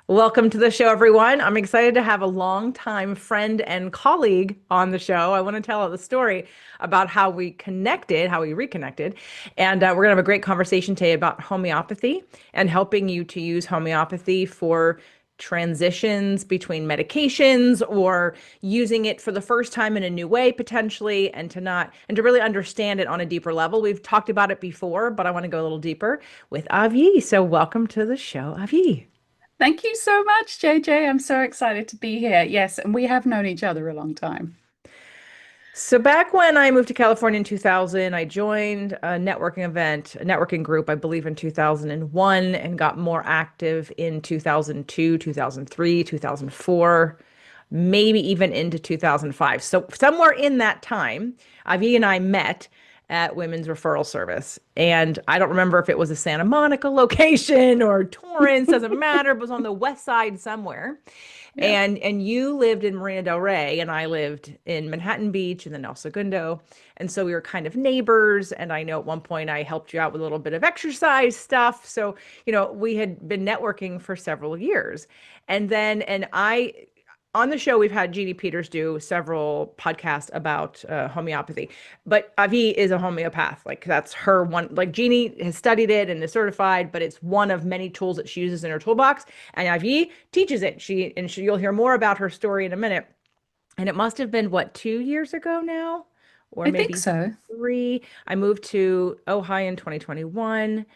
Welcome to the show, everyone. I'm excited to have a longtime friend and colleague on the show. I want to tell the story about how we connected, how we reconnected. And we're going to have a great conversation today about homeopathy and helping you to use homeopathy for transitions between medications or using it for the first time in a new way potentially and to really understand it on a deeper level. We've talked about it before, but I want to go a little deeper with Avghi. So welcome to the show, Avghi. Thank you so much, JJ. I'm so excited to be here. Yes, and we have known each other a long time. So back when I moved to California in 2000, I joined a networking event, a networking group, I believe in 2001, and got more active in 2002, 2003, 2004, maybe even into 2005. So somewhere in that time, Avi and I met at Women's Referral Service. And I don't remember if it was a Santa Monica location or Torrance, doesn't matter, but it was on the west side somewhere. Yeah. And you lived in Marina Del Rey, and I lived in Manhattan Beach and then El Segundo. And so we were kind of neighbors. And I know at one point I helped you out with a little bit of exercise stuff. So, we had been networking for several years. And on the show, we've had Jeannie Peters do several podcasts about homeopathy, but Avi is a homeopath. Like that's her one. Like Jeannie has studied it and is certified, but it's one of many tools that she uses in her toolbox. And Avi teaches it. You'll hear more about her story in a minute. And it must have been what, 2 years ago now, or I think maybe so. three. I moved to Ojai in 2021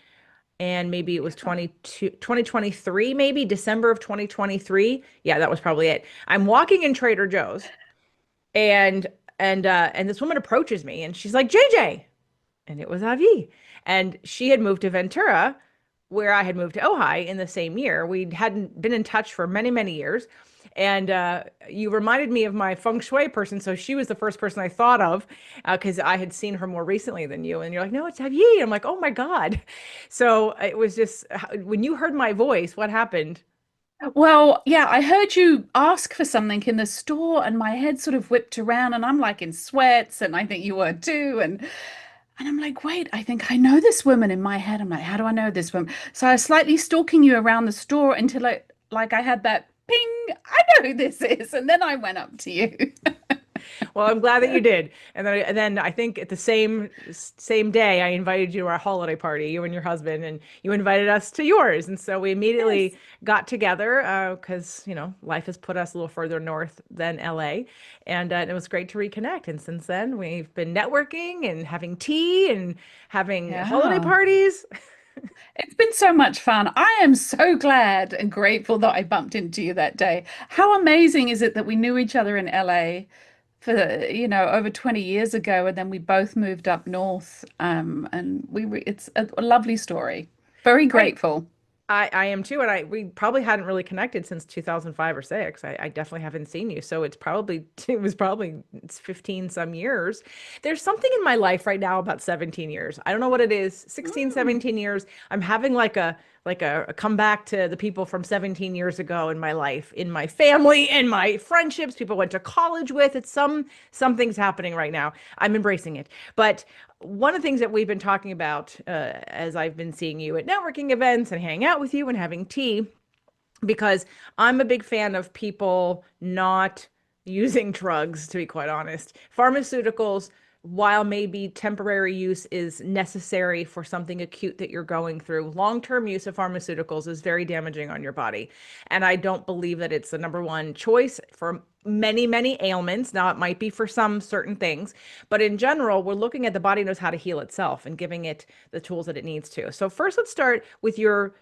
and maybe it was 2023, maybe December of 2023. Yeah, that was probably it. I'm walking in Trader Joe's and and this woman approaches me and she's like, JJ. And it was Avi. And she had moved to Ventura, where I had moved to Ojai in the same year. We hadn't been in touch for many, many years. And you reminded me of my feng shui person. So she was the first person I thought of because I had seen her more recently than you. And you're like, no, it's Avghi. I'm like, oh my God. So it was just when you heard my voice, what happened? Well, yeah, I heard you ask for something in the store, and my head sort of whipped around, and I'm like in sweats, and I think you were too. And I'm like, wait, I think I know this woman in my head. I'm like, how do I know this woman? So I was slightly stalking you around the store until I had that ping, I know who this is. And then I went up to you. Well, I'm glad that you did. And then I think at the same day, I invited you to our holiday party, you and your husband, and you invited us to yours. And so we immediately Yes. got together because life has put us a little further north than LA, and it was great to reconnect. And since then, we've been networking and having tea and having holiday Yeah. parties. It's been so much fun. I am so glad and grateful that I bumped into you that day. How amazing is it that we knew each other in LA for, over 20 years ago, and then we both moved up north. And it's a lovely story. Very Right. grateful. I am too, and I we probably hadn't really connected since 2005 or six. I definitely haven't seen you, so it's 15 some years. There's something in my life right now about 17 years. I don't know what it is. 16, Mm. 17 years. I'm having a comeback to the people from 17 years ago in my life, in my family, in my friendships, people I went to college with. It's something's happening right now. I'm embracing it. But one of the things that we've been talking about as I've been seeing you at networking events and hanging out with you and having tea, because I'm a big fan of people not using drugs, to be quite honest. Pharmaceuticals, while maybe temporary use is necessary for something acute that you're going through, long-term use of pharmaceuticals is very damaging on your body. And I don't believe that it's the number one choice for many, many ailments. Now, it might be for some certain things, but in general, we're looking at the body knows how to heal itself and giving it the tools that it needs to. So first, let's start with your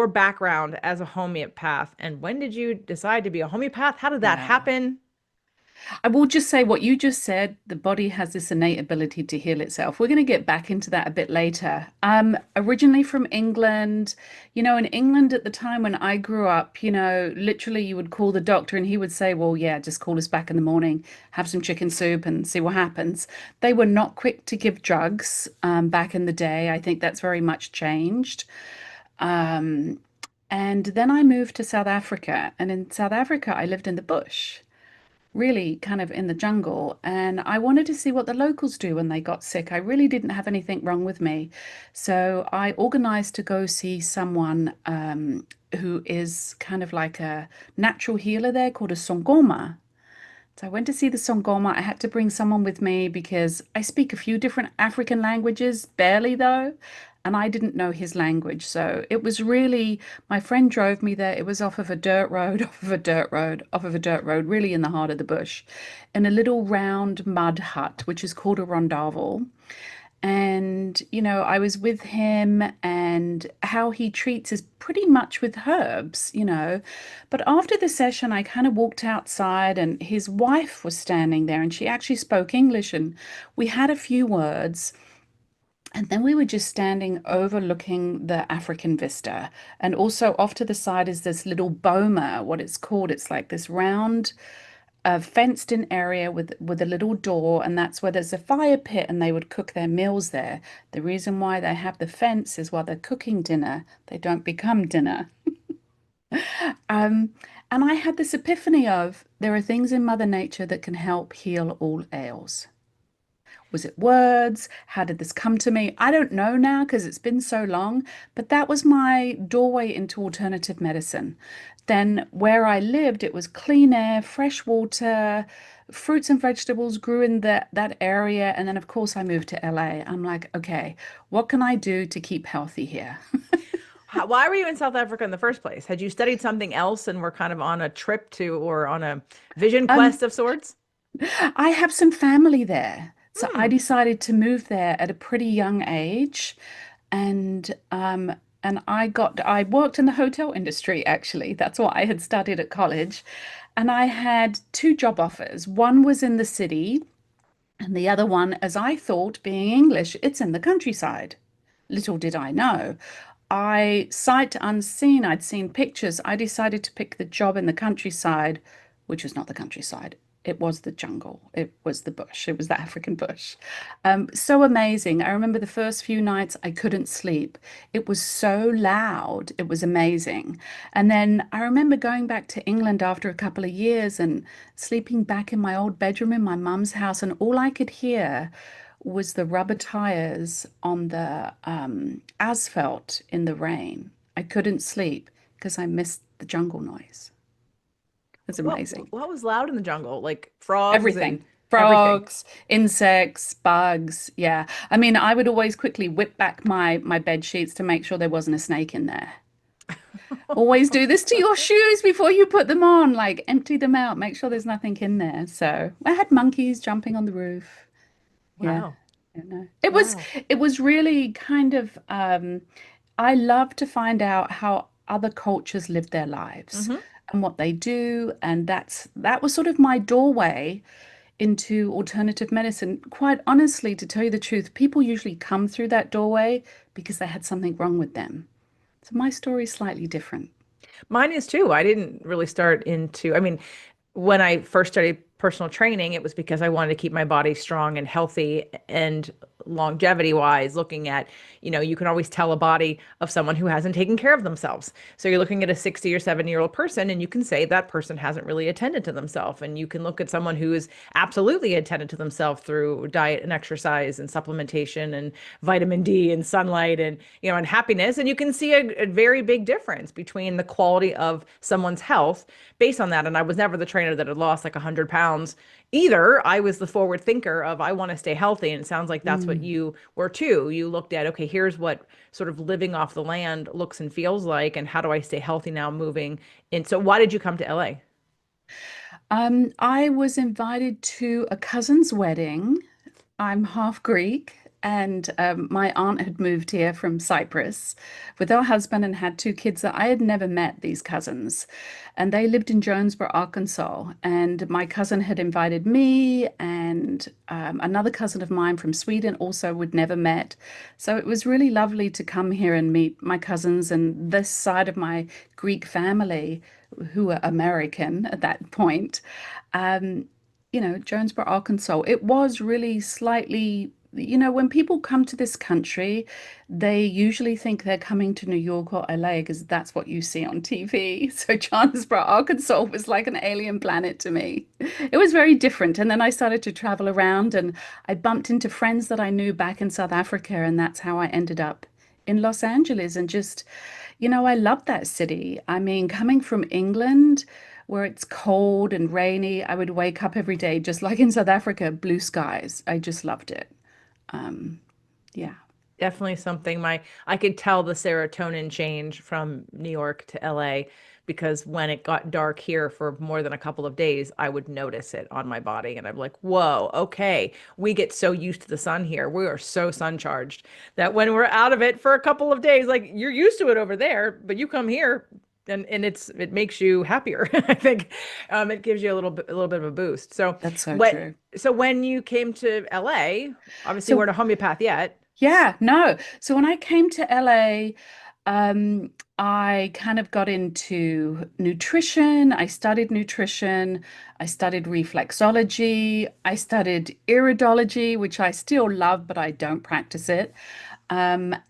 background as a homeopath and when did you decide to be a homeopath? How did that Yeah. happen? I will just say what you just said. The body has this innate ability to heal itself. We're going to get back into that a bit later. Originally from England, in England at the time when I grew up, literally you would call the doctor and he would say, well, yeah, just call us back in the morning, have some chicken soup and see what happens. They were not quick to give drugs back in the day. I think that's very much changed. Um, and then I moved to South Africa, and in South Africa, I lived in the bush. really kind of in the jungle. And I wanted to see what the locals do when they got sick. I really didn't have anything wrong with me. So I organized to go see someone who is kind of like a natural healer there called a Sangoma. So I went to see the Sangoma. I had to bring someone with me because I speak a few different African languages, barely though, and I didn't know his language. So it was really, my friend drove me there. It was off of a dirt road, off of a dirt road, off of a dirt road, really in the heart of the bush, in a little round mud hut, which is called a rondavel. And, I was with him, and how he treats is pretty much with herbs. But after the session, I kind of walked outside, and his wife was standing there, and she actually spoke English, and we had a few words. And then we were just standing overlooking the African vista. And also off to the side is this little boma, what it's called. It's like this round a fenced in area with a little door, and that's where there's a fire pit, and they would cook their meals there. The reason why they have the fence is while they're cooking dinner, they don't become dinner. Um, and I had this epiphany of there are things in Mother Nature that can help heal all ails. Was it words? How did this come to me? I don't know now because it's been so long, but that was my doorway into alternative medicine. Then, where I lived, it was clean air, fresh water, fruits and vegetables grew in that area. And then, of course, I moved to LA. I'm like, okay, what can I do to keep healthy here? Why were you in South Africa in the first place? Had you studied something else and were kind of on a trip to or on a vision Um, quest of sorts? I have some family there. So I Hmm. decided to move there at a pretty young age. And I worked in the hotel industry actually. That's what I had studied at college. And I had two job offers. One was in the city, and the other one, as I thought, being English, it's in the countryside. Little did I know. Sight unseen, I'd seen pictures. I decided to pick the job in the countryside, which was not the countryside. It was the jungle. It was the bush. It was the African bush. So amazing. I remember the first few nights I couldn't sleep. It was so loud. It was amazing. And then I remember going back to England after a couple of years and sleeping back in my old bedroom in my mum's house, and all I could hear was the rubber tires on the asphalt in the rain. I couldn't sleep because I missed the jungle noise. It's What amazing. what was loud in the jungle? Like frogs and Everything. everything. Frogs, insects, bugs. Yeah. I mean, I would always quickly whip back my bed sheets to make sure there wasn't a snake in there. Always do this to your shoes before you put them on. Like empty them out, make sure there's nothing in there. So I had monkeys jumping on the roof. Yeah. Wow. Yeah, no. It was Wow. it was really kind of I love to find out how other cultures live their lives Hmm. and what they do. And that was sort of my doorway into alternative medicine. Quite honestly, to tell you the truth, people usually come through that doorway because they had something wrong with them. So my story is slightly different. Mine is too. I didn't really start into, I mean, when I first started personal training, it was because I wanted to keep my body strong and healthy and longevity wise, looking at, you can always tell a body of someone who hasn't taken care of themselves. So you're looking at a 60 or 70-year-old person and you can say that person hasn't really attended to themselves. And you can look at someone who is absolutely attended to themselves through diet and exercise and supplementation and vitamin D and sunlight and, and happiness. And you can see a very big difference between the quality of someone's health based on that. And I was never the trainer that had lost like 100 pounds either. I was the forward thinker of I want to stay healthy. And it sounds like that's what Mm. you were too. You looked at, okay, here's what sort of living off the land looks and feels like, and how do I stay healthy now moving in. So why did you come to LA? I was invited to a cousin's wedding. I'm half Greek, and my aunt had moved here from Cyprus with her husband and had two kids that I had never met, these cousins. And they lived in Jonesboro, Arkansas. And my cousin had invited me and another cousin of mine from Sweden also would never met. So it was really lovely to come here and meet my cousins and this side of my Greek family who were American at that point. Um, Jonesboro, Arkansas, it was really slightly when people come to this country, they usually think they're coming to New York or LA because that's what you see on TV. So Johannesburg, Arkansas was like an alien planet to me. It was very different. And then I started to travel around and I bumped into friends that I knew back in South Africa. And that's how I ended up in Los Angeles and just, I love that city. I mean, coming from England, where it's cold and rainy, I would wake up every day, just like in South Africa, blue skies. I just loved it. Um, yeah, Definitely something I could tell the serotonin change from New York to LA because when it got dark here for more than a couple of days, I would notice it on my body and I'm like, "Whoa, okay. We get so used to the sun here. We are so sun charged that when we're out of it for a couple of days, like you're used to it over there, but you come here and it makes you happier. I think it gives you a little bit of a boost. that's so What true. so when you came to LA, obviously we're So at a homeopath yet. yeah, no. So when I came to LA, um, I kind of got into nutrition. I studied nutrition. I studied reflexology. I studied iridology, which I still love, but I don't practice it.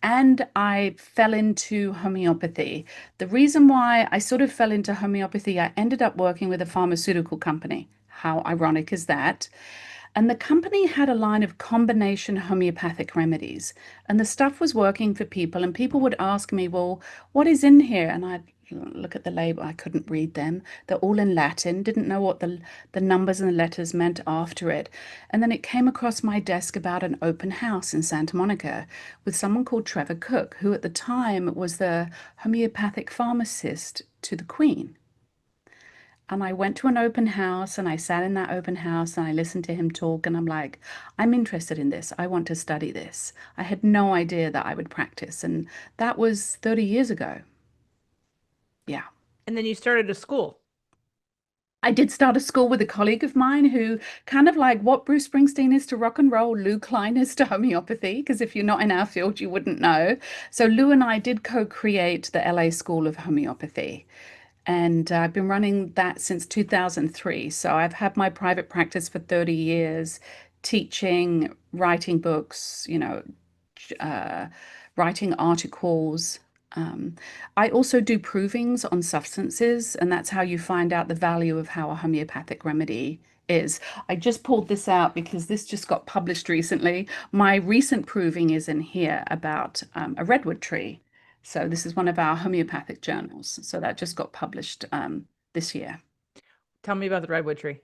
And I fell into homeopathy. The reason why I sort of fell into homeopathy, I ended up working with a pharmaceutical company. How ironic is that? And the company had a line of combination homeopathic remedies, and the stuff was working for people. And people would ask me, well, what is in here? And I'd look at the label. I couldn't read them. They're all in Latin, didn't know what the numbers and the letters meant after it. And then it came across my desk about an open house in Santa Monica with someone called Trevor Cook, who at the time was the homeopathic pharmacist to the Queen. And I went to an open house and I sat in that open house and I listened to him talk. And I'm like, I'm interested in this. I want to study this. I had no idea that I would practice. And that was 30 years ago. Yeah. And then you started a school. I did start a school with a colleague of mine who kind of like what Bruce Springsteen is to rock and roll, Lou Klein is to homeopathy, because if you're not in our field, you wouldn't know. So Lou and I did co-create the LA School of Homeopathy. And I've been running that since 2003. So I've had my private practice for 30 years, teaching, writing books, uh, writing articles. Um, I also do provings on substances, and that's how you find out the value of how a homeopathic remedy is. I just pulled this out because this just got published recently. My recent proving is in here about a redwood tree. So this is one of our homeopathic journals. So that just got published this year. Tell me about the redwood tree.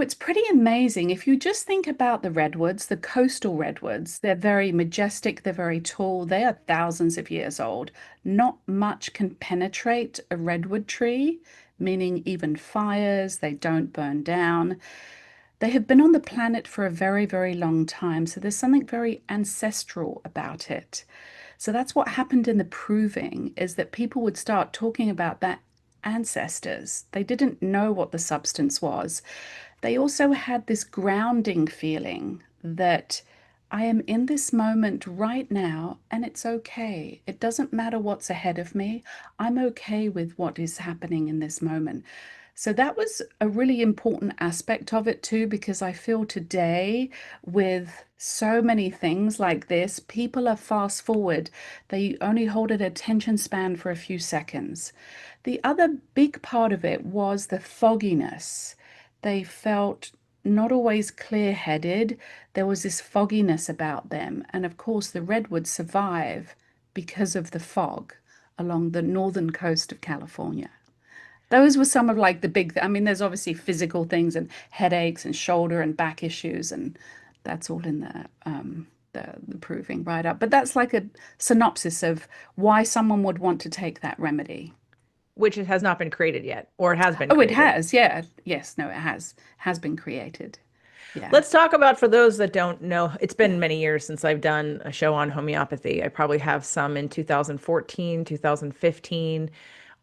It's pretty amazing. If you just think about the redwoods, the coastal redwoods, they're very majestic, they're very tall, they are thousands of years old. Not much can penetrate a redwood tree, meaning even fires, they don't burn down. They have been on the planet for a very, very long time, so there's something very ancestral about it. So that's what happened in the proving is that people would start talking about that ancestors. They didn't know what the substance was. They also had this grounding feeling that I am in this moment right now and it's okay. It doesn't matter what's ahead of me. I'm okay with what is happening in this moment. So that was a really important aspect of it too, because I feel today with so many things like this, people are fast forward. They only hold an attention span for a few seconds. The other big part of it was the fogginess. They felt not always clear-headed. There was this fogginess about them. And of course, the redwoods survive because of the fog along the northern coast of California. Those were some of like the big, I mean, there's obviously physical things and headaches and shoulder and back issues, and that's all in the proving right up. But that's like a synopsis of why someone would want to take that remedy. Which it has not been created yet, or it has been Oh, it created. has, yeah. Yes, no, it has been created. Yeah. Let's talk about for those that don't know, it's been many years since I've done a show on homeopathy. I probably have some in 2014, 2015.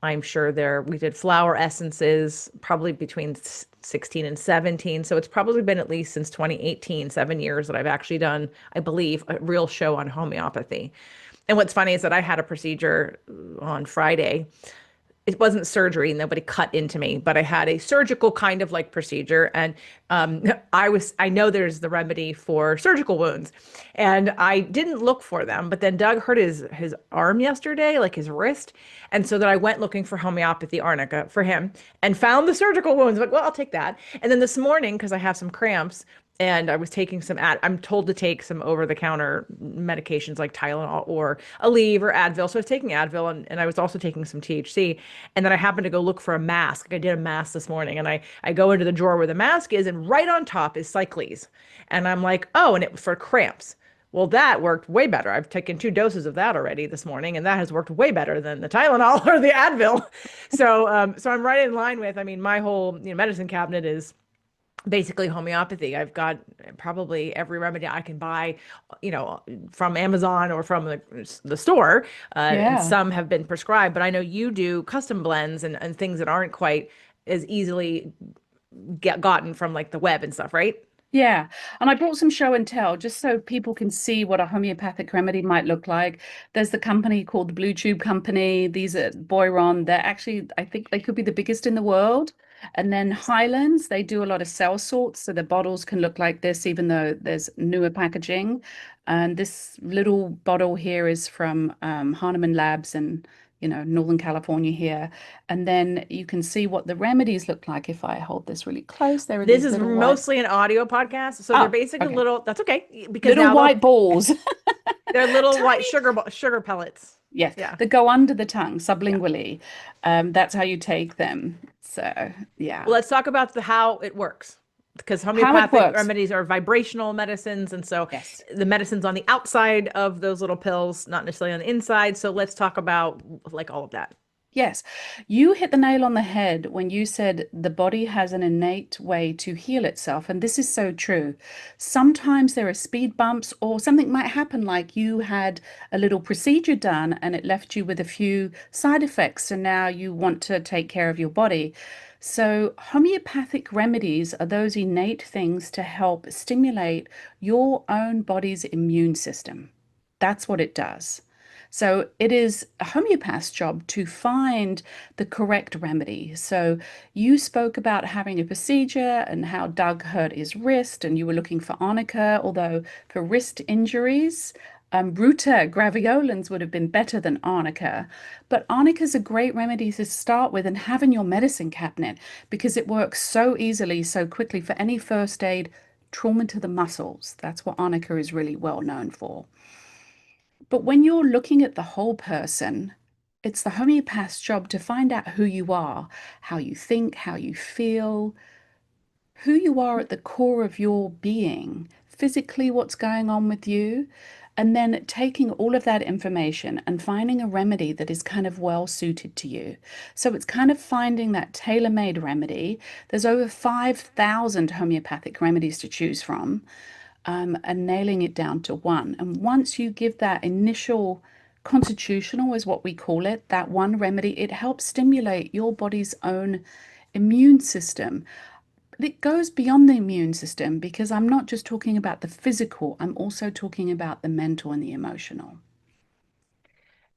I'm sure we did flower essences probably between 16 and 17. So it's probably been at least since 2018, 7 years that I've actually done, I believe, a real show on homeopathy. And what's funny is that I had a procedure on Friday it wasn't surgery, nobody cut into me, but I had a surgical kind of like procedure. And I know there's the remedy for surgical wounds, and I didn't look for them. But then Doug hurt his arm yesterday, like his wrist. And so then I went looking for homeopathy arnica for him and found the surgical wounds. Like, well, I'll take that. And then this morning, because I have some cramps, and I was taking I'm told to take some over-the-counter medications like Tylenol or Aleve or Advil. So I was taking Advil, and I was also taking some THC. And then I happened to go look for a mask. Like I did a mask this morning, and I go into the drawer where the mask is, and right on top is Cycles. And I'm like, oh, and it was for cramps. Well, that worked way better. I've taken 2 doses of that already this morning, and that has worked way better than the Tylenol or the Advil. So I'm right in line with, I mean, my whole, medicine cabinet is basically homeopathy. I've got probably every remedy I can buy, you know, from Amazon or from the store, and Yeah. some have been prescribed. But I know you do custom blends and things that aren't quite as easily gotten from like the web and stuff, right? Yeah, and I brought some show and tell just so people can see what a homeopathic remedy might look like. There's the company called the Blue Tube Company. These are Boiron. They're actually, I think they could be the biggest in the world. And then Highlands, they do a lot of cell sorts, so the bottles can look like this, even though there's newer packaging. And this little bottle here is from Hahnemann Labs in, Northern California here. And then you can see what the remedies look like if I hold this really close. There are This these is little white. mostly an audio podcast, so they're Oh, basically okay. little. That's okay because Little now white balls. they're little white Tiny. sugar pellets. Yes, Yeah, that go under the tongue yeah. sublingually. That's how you take them. So, Well, yeah. let's talk about the how it works. Because How it homeopathic works. remedies are vibrational medicines. And so Yes. the medicine's on the outside of those little pills, not necessarily on the inside. So let's talk about like all of that. Yes, you hit the nail on the head when you said the body has an innate way to heal itself. And this is so true. Sometimes there are speed bumps, or something might happen, like you had a little procedure done and it left you with a few side effects. So now you want to take care of your body. So, homeopathic remedies are those innate things to help stimulate your own body's immune system. That's what it does. So it is a homeopath's job to find the correct remedy. So you spoke about having a procedure and how Doug hurt his wrist, and you were looking for arnica, although for wrist injuries, Ruta graveolens would have been better than arnica. But arnica is a great remedy to start with and have in your medicine cabinet because it works so easily, so quickly for any first aid trauma to the muscles. That's what arnica is really well known for. But when you're looking at the whole person, it's the homeopath's job to find out who you are, how you think, how you feel, who you are at the core of your being, physically, what's going on with you, and then taking all of that information and finding a remedy that is kind of well suited to you. So it's kind of finding that tailor-made remedy. There's over 5,000 homeopathic remedies to choose from, and nailing it down to one. And once you give that initial constitutional, is what we call it, that one remedy, it helps stimulate your body's own immune system. But it goes beyond the immune system because I'm not just talking about the physical, I'm also talking about the mental and the emotional.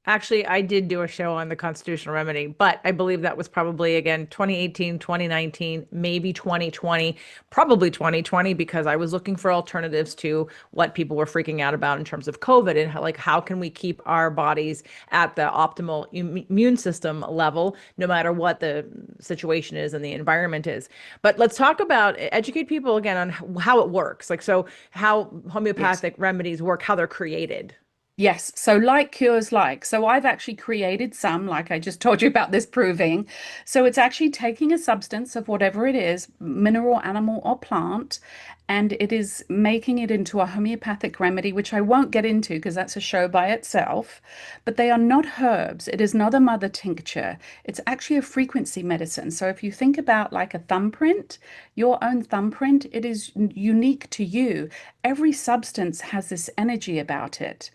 Actually, I did do a show on the constitutional remedy, but I believe that was probably again 2018, 2019, maybe 2020, probably 2020, because I was looking for alternatives to what people were freaking out about in terms of COVID and how can we keep our bodies at the optimal immune system level, no matter what the situation is and the environment is. But let's talk about educate people again on how it works. Like, so how Yes. homeopathic remedies work, how they're created. Yes, so like cures like. So I've actually created some, like I just told you about this proving. So it's actually taking a substance of whatever it is, mineral, animal, or plant, and it is making it into a homeopathic remedy, which I won't get into because that's a show by itself. But they are not herbs. It is not a mother tincture. It's actually a frequency medicine. So if you think about like a thumbprint, your own thumbprint, it is unique to you. Every substance has this energy about it.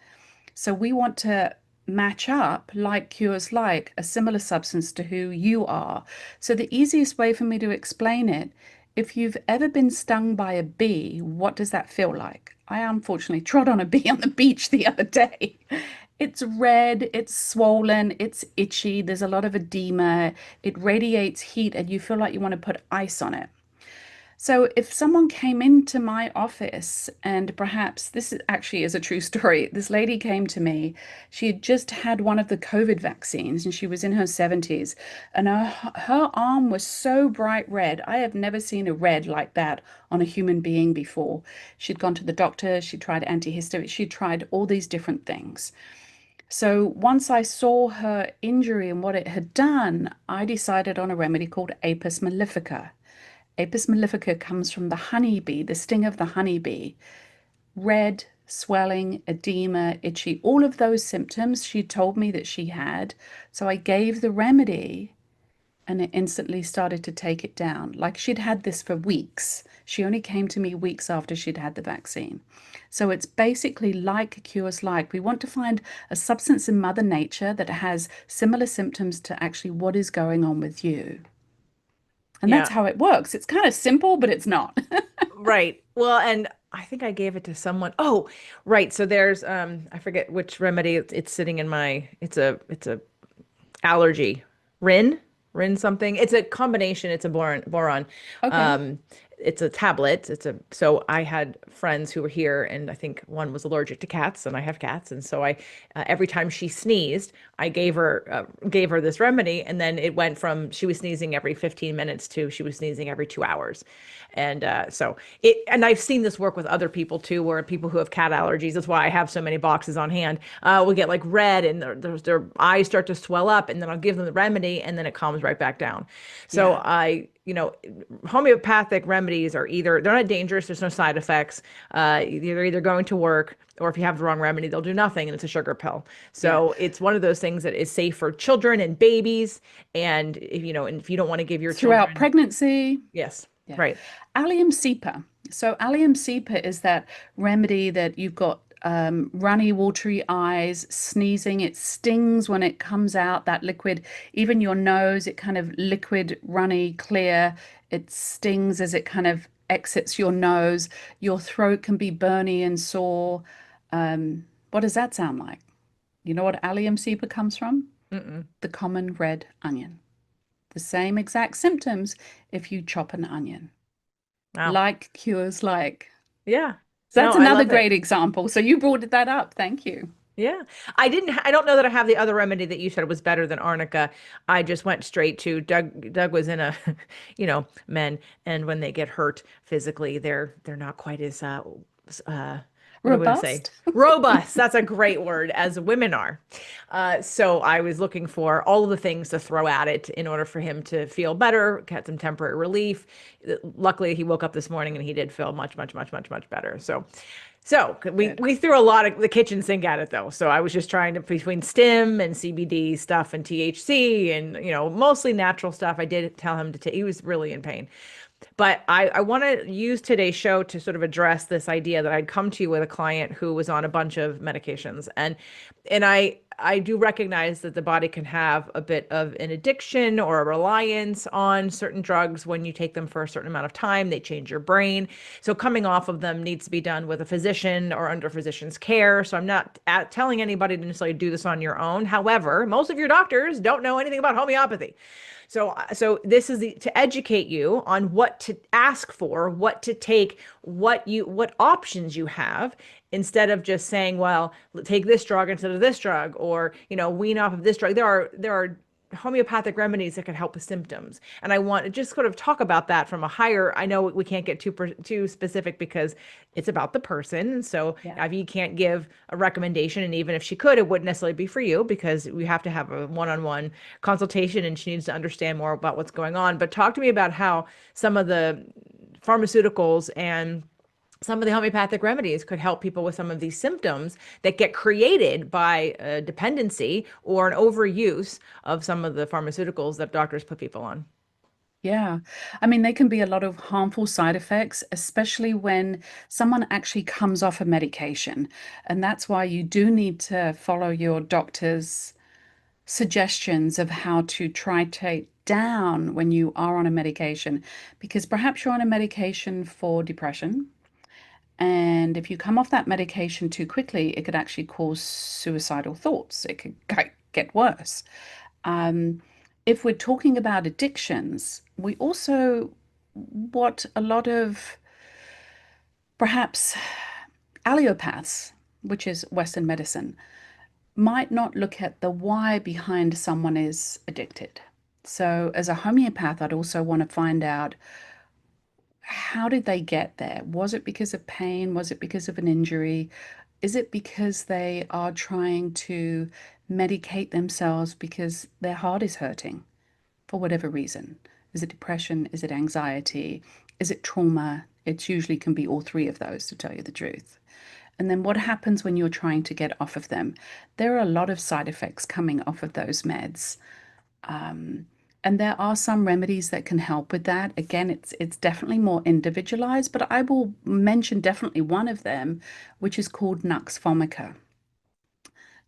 So we want to match up like cures like a similar substance to who you are. So the easiest way for me to explain it, if you've ever been stung by a bee, what does that feel like? I unfortunately trod on a bee on the beach the other day. It's red, it's swollen, it's itchy, there's a lot of edema, it radiates heat, and you feel like you want to put ice on it. So if someone came into my office, and perhaps this actually is a true story, this lady came to me. She had just had one of the COVID vaccines and she was in her 70s, and her arm was so bright red. I have never seen a red like that on a human being before. She'd gone to the doctor, she tried antihistamine, she tried all these different things. So once I saw her injury and what it had done, I decided on a remedy called Apis mellifica. Apis mellifica comes from the honeybee, the sting of the honeybee. Red, swelling, edema, itchy, all of those symptoms she told me that she had. So I gave the remedy and it instantly started to take it down. Like she'd had this for weeks. She only came to me weeks after she'd had the vaccine. So it's basically like cures like. We want to find a substance in Mother Nature that has similar symptoms to actually what is going on with you. And that's Yeah. how it works. It's kind of simple, but it's not. Right. Well, and I think I gave it to someone. Oh, right. So there's I forget which remedy it's sitting in my it's a allergy. Rin, Rin something. It's a combination. It's a boron. Okay. Um, it's a tablet. So I had friends who were here, and I think one was allergic to cats, and I have cats, and so I every time she sneezed, I gave her this remedy, and then it went from she was sneezing every 15 minutes to she was sneezing every 2 hours. And and I've seen this work with other people too, where people who have cat allergies, that's why I have so many boxes on hand, will get like red and their eyes start to swell up, and then I'll give them the remedy and then it calms right back down. So Yeah. homeopathic remedies are they're not dangerous, there's no side effects. They're either going to work, or if you have the wrong remedy, they'll do nothing and it's a sugar pill. Yeah. So it's one of those things that is safe for children and babies. And if you don't want to give your Throughout children, pregnancy. yes, Yeah. right. Allium cepa. So allium cepa is that remedy that you've got runny, watery eyes, sneezing. It stings when it comes out, that liquid. Even your nose, it kind of liquid, runny, clear. It stings as it kind of exits your nose. Your throat can be burny and sore. What does that sound like? You know what allium cepa comes from? Mm-mm. The common red onion. The same exact symptoms if you chop an onion. Wow. Like cures like. Yeah. So No, that's I another love it. great example. So you brought that up. Thank you. Yeah. I don't know that I have the other remedy that you said was better than arnica. I just went straight to Doug was in a, men, and when they get hurt physically, they're not quite as what am I going to say? Robust. Robust. That's a great word, as women are. So I was looking for all of the things to throw at it in order for him to feel better, get some temporary relief. Luckily, he woke up this morning and he did feel much, much, much, much, much better. So we Good. we threw a lot of the kitchen sink at it though. So I was just trying to between stim and CBD stuff and THC and mostly natural stuff. I did tell him to take. He was really in pain. But I want to use today's show to sort of address this idea that I'd come to you with a client who was on a bunch of medications. And I do recognize that the body can have a bit of an addiction or a reliance on certain drugs when you take them for a certain amount of time. They change your brain. So coming off of them needs to be done with a physician or under physician's care. So I'm not telling anybody to necessarily do this on your own. However, most of your doctors don't know anything about homeopathy. So this is to educate you on what to ask for, what to take, what options you have, instead of just saying, well, take this drug instead of this drug, or wean off of this drug. There are homeopathic remedies that can help with symptoms, and I want to just sort of talk about that from a higher. I know we can't get too specific because it's about the person, and so Yeah. Ivy can't give a recommendation, and even if she could, it wouldn't necessarily be for you because we have to have a one-on-one consultation, and she needs to understand more about what's going on. But talk to me about how some of the pharmaceuticals and some of the homeopathic remedies could help people with some of these symptoms that get created by a dependency or an overuse of some of the pharmaceuticals that doctors put people on. Yeah. I mean, they can be a lot of harmful side effects, especially when someone actually comes off a medication. And that's why you do need to follow your doctor's suggestions of how to titrate down when you are on a medication, because perhaps you're on a medication for depression And if you come off that medication too quickly, it could actually cause suicidal thoughts. It could get worse. Um, if we're talking about addictions, we also, what a lot of perhaps allopaths, which is Western medicine, might not look at the why behind someone is addicted. So, as a homeopath, I'd also want to find out, how did they get there? Was it because of pain? Was it because of an injury? Is it because they are trying to medicate themselves because their heart is hurting for whatever reason? Is it depression? Is it anxiety? Is it trauma? It usually can be all three of those, to tell you the truth. And then what happens when you're trying to get off of them? There are a lot of side effects coming off of those meds. Um, and there are some remedies that can help with that. Again, it's definitely more individualized, but I will mention definitely one of them, which is called Nux vomica.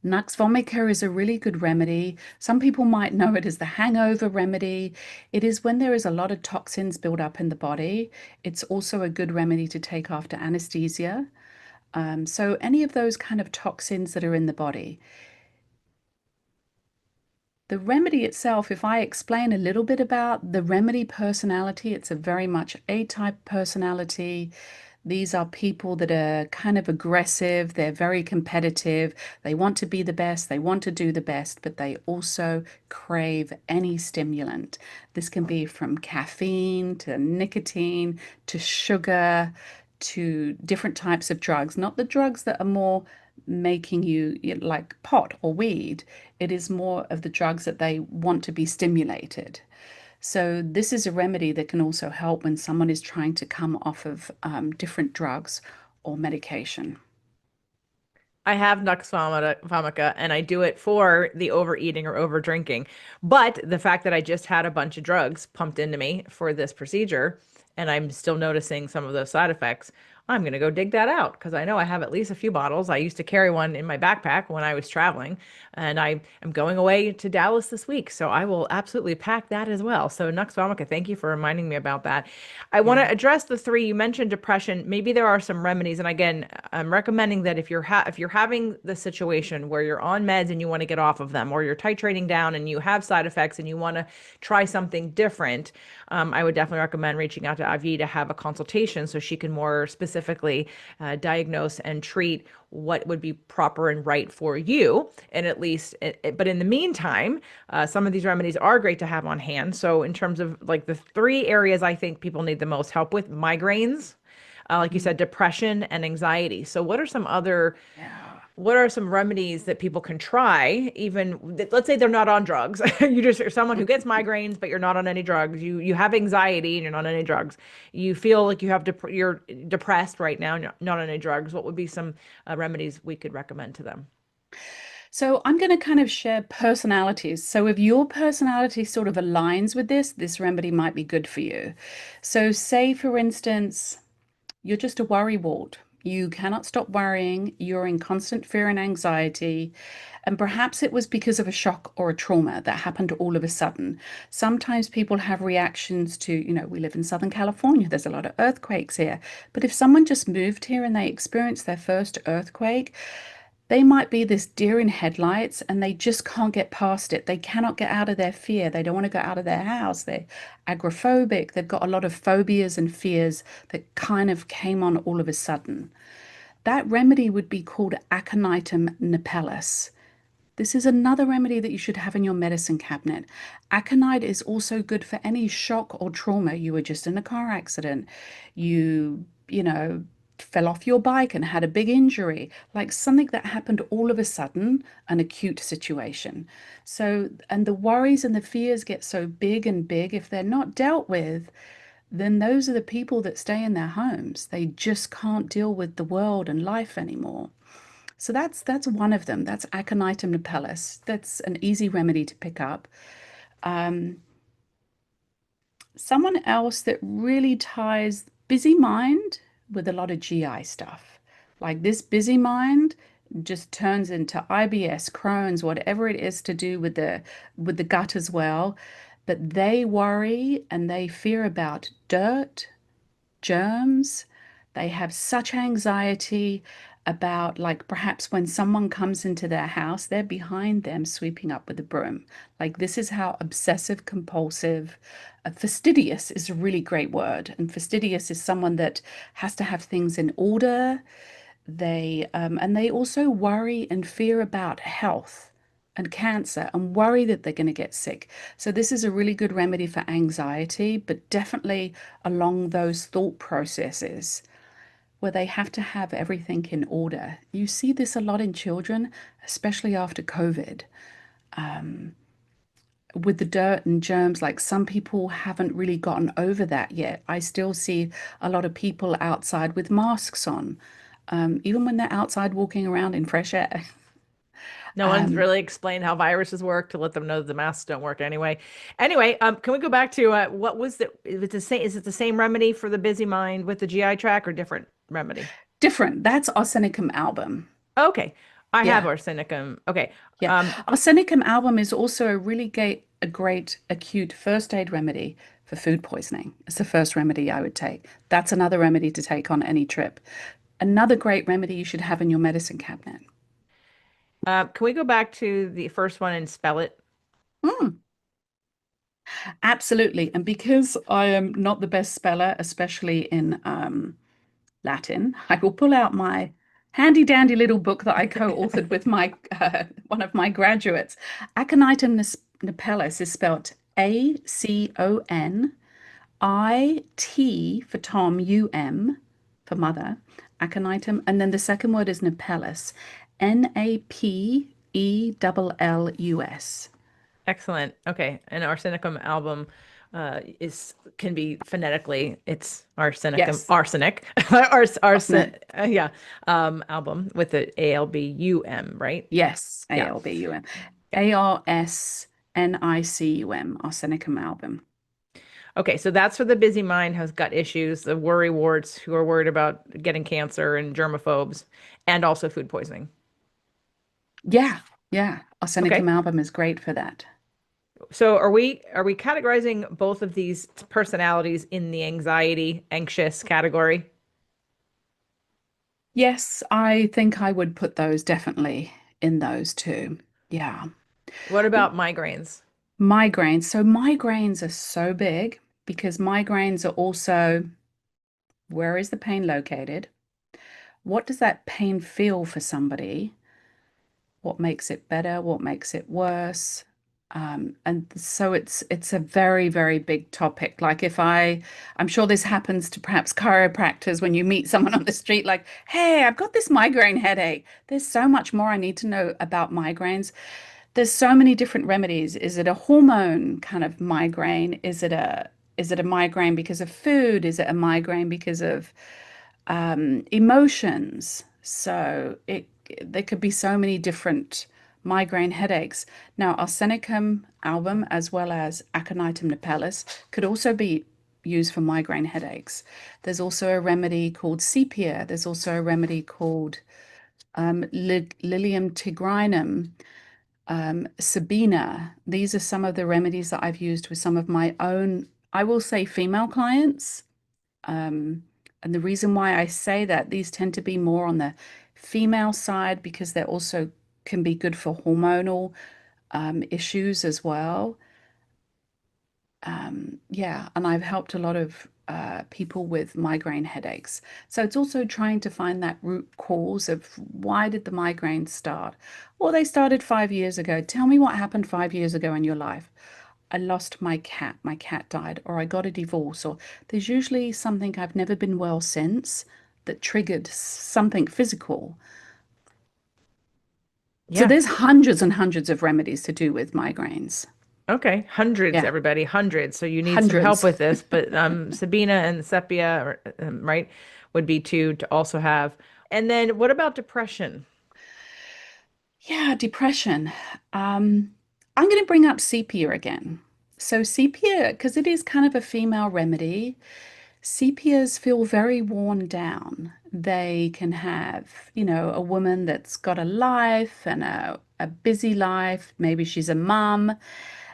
Nux vomica is a really good remedy. Some people might know it as the hangover remedy. It is when there is a lot of toxins built up in the body. It's also a good remedy to take after anesthesia. So any of those kind of toxins that are in the body. The remedy itself, if I explain a little bit about the remedy personality, it's a very much A-type personality. These are people that are kind of aggressive, they're very competitive, they want to be the best, they want to do the best, but they also crave any stimulant. This can be from caffeine to nicotine to sugar to different types of drugs, not the drugs that are more making you like pot or weed. It is more of the drugs that they want to be stimulated. So this is a remedy that can also help when someone is trying to come off of different drugs or medication. I have vomica and I do it for the overeating or over drinking. But the fact that I just had a bunch of drugs pumped into me for this procedure and I'm still noticing some of those side effects, I'm going to go dig that out because I know I have at least a few bottles. I used to carry one in my backpack when I was traveling, and I am going away to Dallas this week. So I will absolutely pack that as well. So Nux vomica, thank you for reminding me about that. I want Yeah. to address the three. You mentioned depression. Maybe there are some remedies. And again, I'm recommending that if you're having the situation where you're on meds and you want to get off of them, or you're titrating down and you have side effects and you want to try something different, I would definitely recommend reaching out to Avghi to have a consultation so she can more specifically diagnose and treat what would be proper and right for you. And at least, but in the meantime, some of these remedies are great to have on hand. So, in terms of like the three areas I think people need the most help with, migraines, like you Mm. said, depression and anxiety. So, Yeah. what are some remedies that people can try, even let's say they're not on drugs. You just are someone who gets migraines, but you're not on any drugs. You have anxiety and you're not on any drugs. You feel like you're depressed right now and you're not on any drugs. What would be some remedies we could recommend to them? So I'm going to kind of share personalities. So if your personality sort of aligns with this remedy might be good for you. So say, for instance, you're just a worrywart. You cannot stop worrying. You're in constant fear and anxiety. And perhaps it was because of a shock or a trauma that happened all of a sudden. Sometimes people have reactions to, we live in Southern California, there's a lot of earthquakes here. But if someone just moved here and they experienced their first earthquake, they might be this deer in headlights and they just can't get past it. They cannot get out of their fear. They don't want to go out of their house. They're agoraphobic. They've got a lot of phobias and fears that kind of came on all of a sudden. That remedy would be called aconitum napellus. This is another remedy that you should have in your medicine cabinet. Aconite is also good for any shock or trauma. You were just in a car accident. You fell off your bike and had a big injury, like something that happened all of a sudden, an acute situation. So, and the worries and the fears get so big and big, if they're not dealt with, then those are the people that stay in their homes. They just can't deal with the world and life anymore. So that's one of them. That's Aconitum napellus. That's an easy remedy to pick up. Um, Someone else that really ties busy mind with a lot of GI stuff. Like this busy mind just turns into IBS, Crohn's, whatever it is to do with the gut as well. But they worry and they fear about dirt, germs. They have such anxiety about, like, perhaps when someone comes into their house, they're behind them sweeping up with a broom. Like, this is how obsessive compulsive, fastidious is a really great word. And fastidious is someone that has to have things in order. And they also worry and fear about health and cancer and worry that they're going to get sick. So this is a really good remedy for anxiety, but definitely along those thought processes where they have to have everything in order. You see this a lot in children, especially after COVID, with the dirt and germs. Like, some people haven't really gotten over that yet. I still see a lot of people outside with masks on, even when they're outside walking around in fresh air. No one's Um, really explained how viruses work to let them know that the masks don't work anyway. Anyway, can we go back to what was the, is it the same remedy for the busy mind with the GI tract or different remedy? Different. That's Arsenicum album. Okay. I have Yeah, arsenicum. Okay. yeah. Um, Arsenicum album is also a great acute first aid remedy for food poisoning. It's the first remedy I would take. That's another remedy to take on any trip. Another great remedy you should have in your medicine cabinet. can we go back to the first one and spell it? Mm, absolutely. And because I am not the best speller, especially in Latin, I will pull out my handy dandy little book that I co-authored with my one of my graduates. Aconitum napellus is spelled ACONIT for Tom, UM for mother, aconitum, and then the second word is napellus, NAPELLUS. Excellent. Okay. And arsenicum album is can be phonetically it's arsenicum Yes, arsenic arsen arsenic. yeah album with the ALBUM, right? Yes, Yeah. ALBUM. Yeah. ARSNICUM, arsenicum album. Okay, so that's for the busy mind has gut issues, the worry warts who are worried about getting cancer and germaphobes and also food poisoning. Yeah, yeah. Arsenicum Okay. album is great for that. So are we categorizing both of these personalities in the anxiety, anxious category? Yes, I think I would put those definitely in those two. Yeah. What about migraines? Migraines. So migraines are so big because migraines are also, where is the pain located? What does that pain feel for somebody? What makes it better? What makes it worse? And so it's a very, very big topic. Like, I'm sure this happens to perhaps chiropractors when you meet someone on the street, like, hey, I've got this migraine headache. There's so much more I need to know about migraines. There's so many different remedies. Is it a hormone kind of migraine? Is it a migraine because of food? Is it a migraine because of emotions? So it there could be so many different migraine headaches. Now, arsenicum album as well as aconitum napellus could also be used for migraine headaches. There's also a remedy called sepia. There's also a remedy called Lilium tigrinum, Sabina. These are some of the remedies that I've used with some of my own, I will say, female clients. Um, and the reason why I say that, these tend to be more on the female side because they're also can be good for hormonal issues as well. Yeah, and I've helped a lot of people with migraine headaches. So it's also trying to find that root cause of why did the migraines start? Well, they started 5 years ago. Tell me what happened 5 years ago in your life. I lost my cat. My cat died, or I got a divorce, or there's usually something I've never been well since that triggered something physical. So Yeah. there's hundreds and hundreds of remedies to do with migraines. Okay, hundreds, Yeah, everybody, hundreds. So you need some help hundreds. with this, but Sabina and Sepia, right, would be two to also have. And then what about depression? Yeah, depression. I'm going to bring up sepia again. So sepia, because it is kind of a female remedy, sepias feel very worn down. They can have, a woman that's got a life and a busy life. Maybe she's a mum,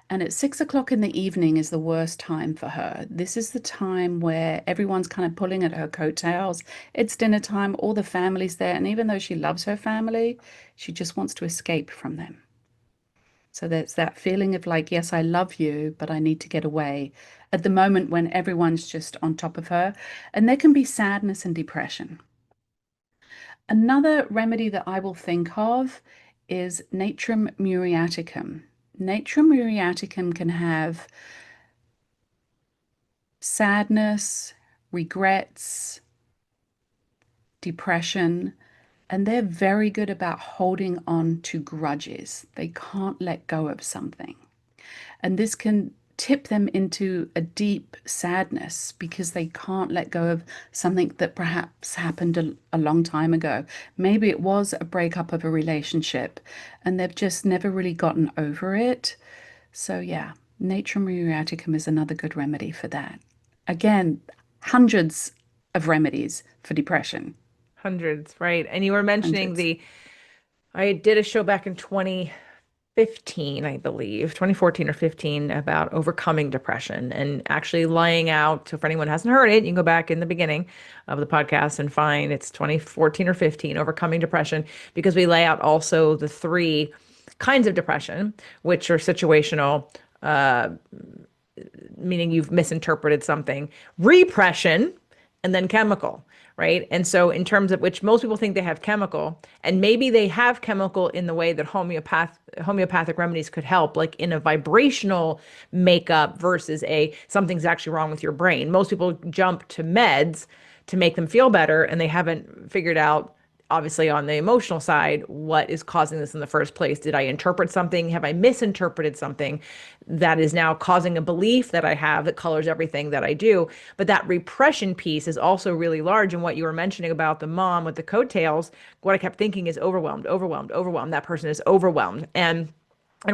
And at 6 o'clock in the evening is the worst time for her. This is the time where everyone's kind of pulling at her coattails. It's dinner time, all the family's there. And even though she loves her family, she just wants to escape from them. So there's that feeling of like, yes, I love you, but I need to get away at the moment when everyone's just on top of her. And there can be sadness and depression. Another remedy that I will think of is Natrum muriaticum. Natrum muriaticum can have sadness, regrets, depression, and they're very good about holding on to grudges. They can't let go of something. And this can tip them into a deep sadness because they can't let go of something that perhaps happened a long time ago. Maybe it was a breakup of a relationship and they've just never really gotten over it. So, yeah, Natrum muriaticum is another good remedy for that. Again, hundreds of remedies for depression. Hundreds, right? And you were mentioning Hundreds. I did a show back in 2015, I believe, 2014 or 15, about overcoming depression and actually laying out. So, for anyone who hasn't heard it, you can go back in the beginning of the podcast and find it's 2014 or 15, Overcoming Depression, because we lay out also the three kinds of depression, which are situational, uh, meaning you've misinterpreted something, repression, and then chemical, right? And so, in terms of which most people think they have chemical, and maybe they have chemical in the way that homeopathic remedies could help, like in a vibrational makeup versus a something's actually wrong with your brain. Most people jump to meds to make them feel better, and they haven't figured out, obviously on the emotional side, what is causing this in the first place. Did I interpret something? Have I misinterpreted something that is now causing a belief that I have that colors everything that I do? But that repression piece is also really large. And what you were mentioning about the mom with the coattails, what I kept thinking is overwhelmed, overwhelmed, overwhelmed. That person is overwhelmed. And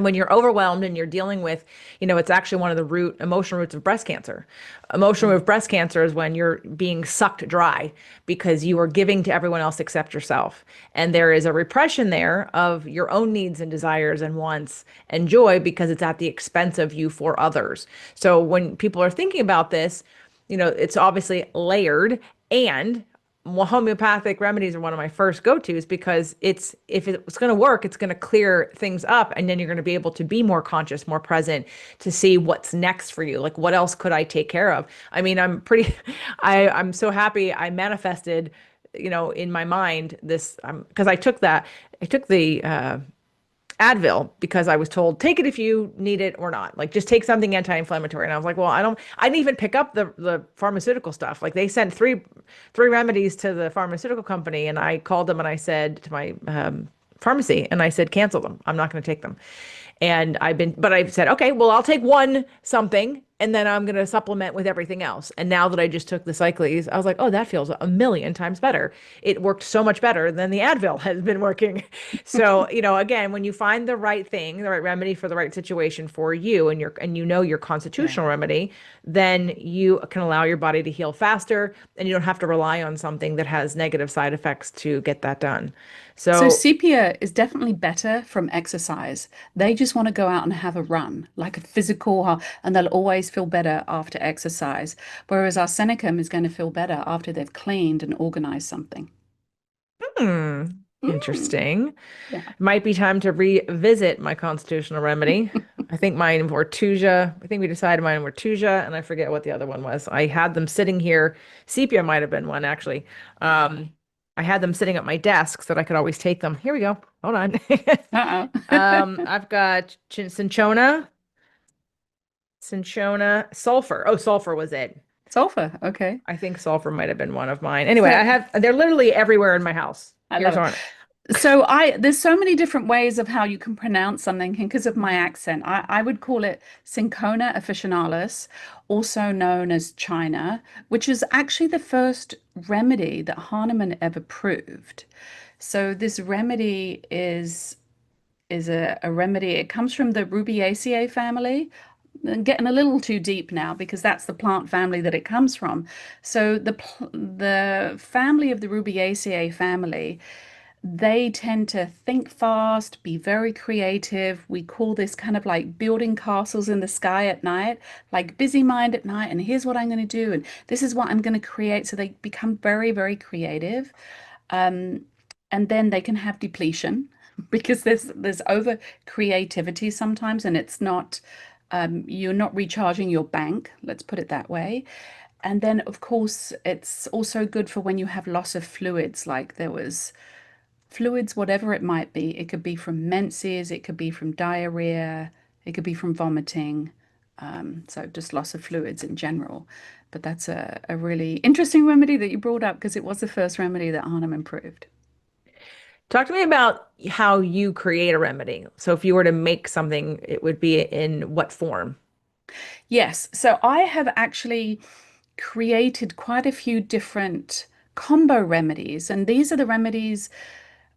when you're overwhelmed and you're dealing with, it's actually one of the emotional roots of breast cancer. Emotional root of breast cancer is when you're being sucked dry because you are giving to everyone else except yourself. And there is a repression there of your own needs and desires and wants and joy because it's at the expense of you for others. So when people are thinking about this, it's obviously layered, and well, homeopathic remedies are one of my first go-tos because if it's going to work, it's going to clear things up, and then you're going to be able to be more conscious, more present, to see what's next for you. Like, what else could I take care of? I mean, I'm so happy I manifested, in my mind this, because I took the Advil because I was told take it if you need it or not. Like, just take something anti-inflammatory. And I was like, well, I didn't even pick up the pharmaceutical stuff. Like, they sent three remedies to the pharmaceutical company, and I called them and I said to my pharmacy, and I said, cancel them. I'm not going to take them. And but I said, okay, well, I'll take one something and then I'm going to supplement with everything else. And now that I just took the cycles, I was like, oh, that feels a million times better. It worked so much better than the Advil has been working. So, again, when you find the right thing, the right remedy for the right situation for you, and your Yeah. constitutional remedy, then you can allow your body to heal faster, and you don't have to rely on something that has negative side effects to get that done. So So, sepia is definitely better from exercise. They just want to go out and have a run, like a physical, and they'll always feel better after exercise. Whereas arsenicum is going to feel better after they've cleaned and organized something. hmm, Mm, interesting. yeah. Might be time to revisit my constitutional remedy. I think mine were Tuja. I think we decided mine were Tuja, and I forget what the other one was. I had them sitting here. Sepia might have been one, actually. I had them sitting at my desk so that I could always take them. Here we go. Hold on. Uh-oh. I've got Cinchona, sulfur. Oh, sulfur was it. Sulfur. Okay. I think sulfur might have been one of mine. Anyway, So they're literally everywhere in my house. I love Here's it. one. So there's so many different ways of how you can pronounce something because of my accent. I would call it Cinchona officinalis, also known as China, which is actually the first remedy that Hahnemann ever proved. So this remedy is a remedy. It comes from the Rubiaceae family. I'm getting a little too deep now because that's the plant family that it comes from. So the family of the Rubiaceae family, They tend to think fast, be very creative. We call this kind of like building castles in the sky at night, like busy mind at night. And here's what I'm going to do. And this is what I'm going to create. So they become very, very creative. Um, and then they can have depletion because there's over creativity sometimes, and it's not you're not recharging your bank, let's put it that way. And then, of course, it's also good for when you have loss of fluids, like there was fluids, whatever it might be. It could be from menses, it could be from diarrhea, it could be from vomiting. So just loss of fluids in general. But that's a really interesting remedy that you brought up because it was the first remedy that Arnhem improved. Talk to me about how you create a remedy. So if you were to make something, it would be in what form? Yes, so I have actually created quite a few different combo remedies, and these are the remedies,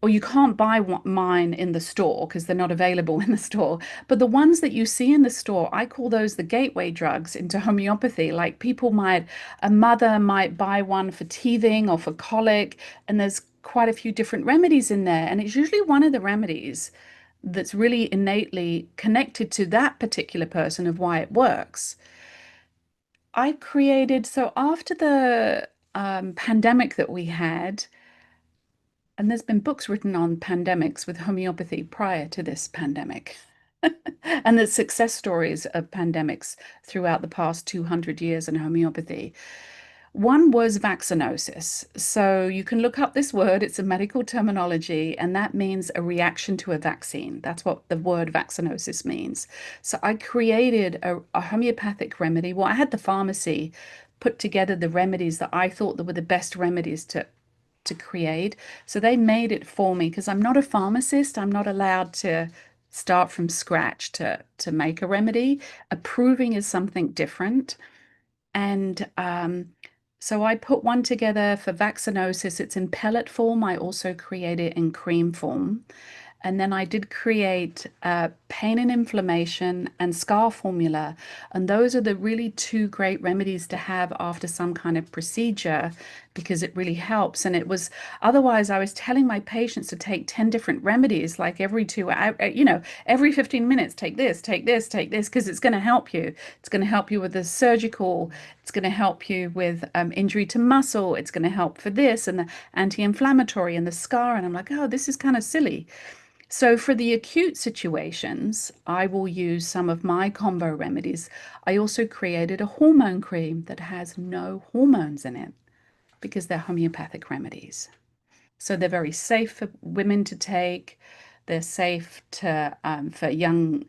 or you can't buy mine in the store because they're not available in the store. But the ones that you see in the store, I call those the gateway drugs into homeopathy. Like a mother might buy one for teething or for colic, and there's quite a few different remedies in there. And it's usually one of the remedies that's really innately connected to that particular person of why it works. I created, so after the pandemic that we had, and there's been books written on pandemics with homeopathy prior to this pandemic. And the success stories of pandemics throughout the past 200 years in homeopathy. One was vaccinosis. So you can look up this word, it's a medical terminology, and that means a reaction to a vaccine. That's what the word vaccinosis means. So I created a homeopathic remedy. Well, I had the pharmacy put together the remedies that I thought that were the best remedies to create. So they made it for me because I'm not a pharmacist. I'm not allowed to start from scratch to make a remedy. Approving is something different. And so I put one together for vaccinosis. It's in pellet form. I also create it in cream form. And then I did create pain and inflammation and scar formula. And those are the really two great remedies to have after some kind of procedure because it really helps. And it was otherwise, I was telling my patients to take 10 different remedies, like every 2 hours, every 15 minutes, take this, take this, take this, because it's going to help you. It's going to help you with the surgical, it's going to help you with injury to muscle, it's going to help for this and the anti-inflammatory and the scar. And I'm like, oh, this is kind of silly. So for the acute situations, I will use some of my combo remedies. I also created a hormone cream that has no hormones in it because they're homeopathic remedies. So they're very safe for women to take. They're safe to for young,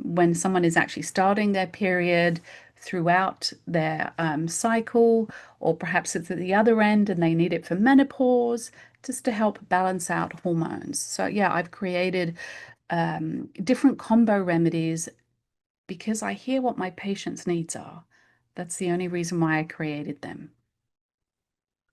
when someone is actually starting their period throughout their cycle, or perhaps it's at the other end and they need it for menopause, just to help balance out hormones. So yeah, I've created different combo remedies because I hear what my patients' needs are. That's the only reason why I created them.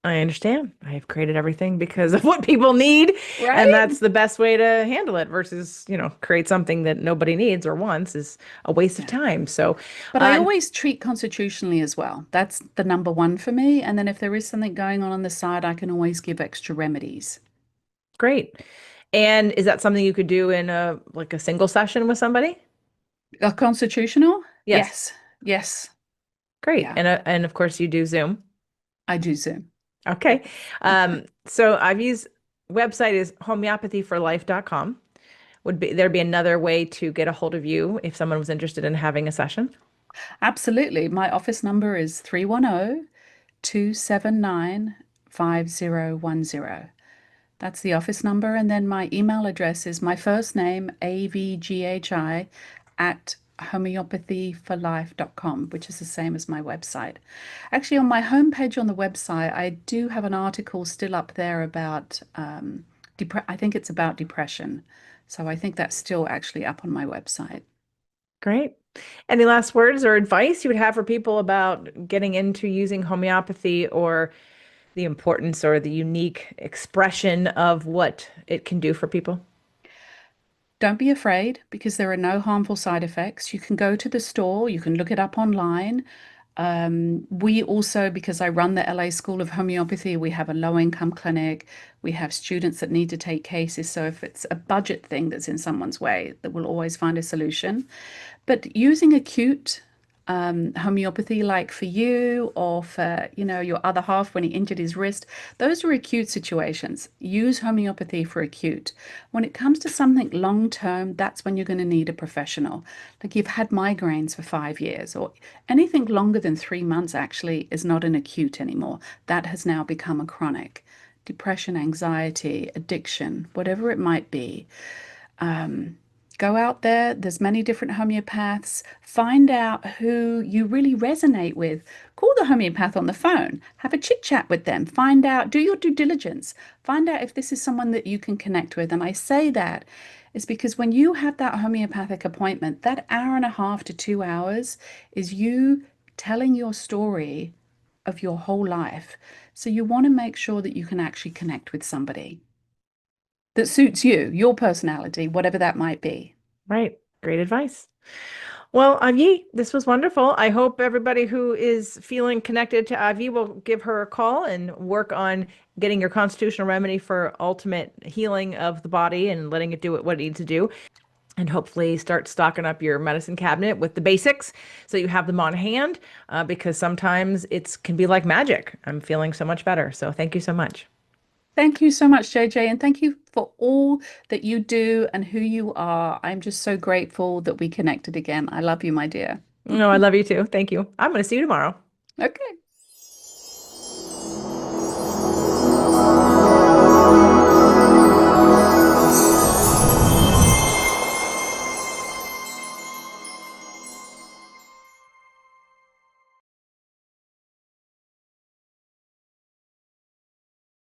I understand. I have created everything because of what people need, and Right? that's the best way to handle it versus, create something that nobody needs or wants is a waste of Yeah. time. So, But I uh, always treat constitutionally as well. That's the number one for me. And then if there is something going on the side, I can always give extra remedies. great. And is that something you could do in a single session with somebody? Constitutional? Yes. Yes. Yes. Great. Yeah. And of course you do Zoom. I do Zoom. Okay. So I've used website is homeopathyforlife.com. Would be there be another way to get a hold of you if someone was interested in having a session? Absolutely. My office number is 310 279 5010. That's the office number. And then my email address is my first name, Avghi, at homeopathyforlife.com, which is the same as my website. Actually, on my homepage on the website, I do have an article still up there about, I think it's about depression. So I think that's still actually up on my website. Great. Any last words or advice you would have for people about getting into using homeopathy or the importance or the unique expression of what it can do for people? Don't be afraid because there are no harmful side effects. You can go to the store, you can look it up online. We also, because I run the LA School of Homeopathy, we have a low income clinic. We have students that need to take cases. So if it's a budget thing that's in someone's way, that we'll always find a solution. But using acute homeopathy, like for you or for, your other half when he injured his wrist, those are acute situations. Use homeopathy for acute. When it comes to something long term, that's when you're going to need a professional. Like you've had migraines for 5 years or anything longer than 3 months actually is not an acute anymore. That has now become a chronic. Depression, anxiety, addiction, whatever it might be. Um, Go out there. There's many different homeopaths. Find out who you really resonate with. Call the homeopath on the phone. Have a chit chat with them. Find out, do your due diligence. Find out if this is someone that you can connect with. And I say that is because when you have that homeopathic appointment, that hour and a half to 2 hours is you telling your story of your whole life. So you want to make sure that you can actually connect with somebody that suits you, your personality, whatever that might be. Right. Great advice. Well, Avghi, this was wonderful. I hope everybody who is feeling connected to Avghi will give her a call and work on getting your constitutional remedy for ultimate healing of the body and letting it do what it needs to do. And hopefully start stocking up your medicine cabinet with the basics so you have them on hand because sometimes it can be like magic. I'm feeling so much better. So thank you so much. Thank you so much, JJ, and thank you for all that you do and who you are. I'm just so grateful that we connected again. I love you, my dear. No, I love you too. Thank you. I'm going to see you tomorrow. Okay.